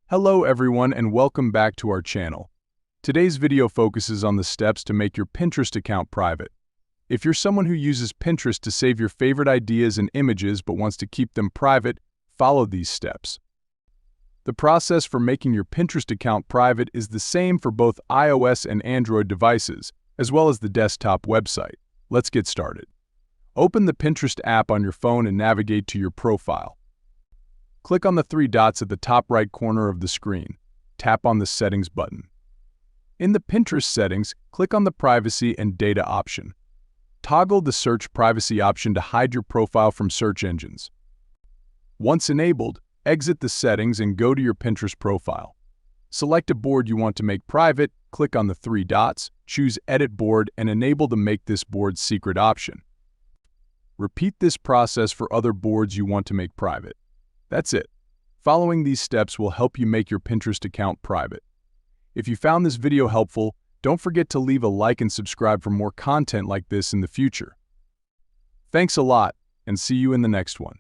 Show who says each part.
Speaker 1: Hello everyone and welcome back to our channel. Today's video focuses on the steps to make your Pinterest account private. If you're someone who uses Pinterest to save your favorite ideas and images but wants to keep them private, follow these steps. The process for making your Pinterest account private is the same for both iOS and Android devices, as well as the desktop website. Let's get started. Open the Pinterest app on your phone and navigate to your profile. Click on the three dots at the top right corner of the screen. Tap on the Settings button. In the Pinterest settings, click on the Privacy and Data option. Toggle the Search Privacy option to hide your profile from search engines. Once enabled, exit the settings and go to your Pinterest profile. Select a board you want to make private, click on the three dots, choose Edit Board and enable the Make this board secret option. Repeat this process for other boards you want to make private. That's it. Following these steps will help you make your Pinterest account private. If you found this video helpful, don't forget to leave a like and subscribe for more content like this in the future. Thanks a lot, and see you in the next one.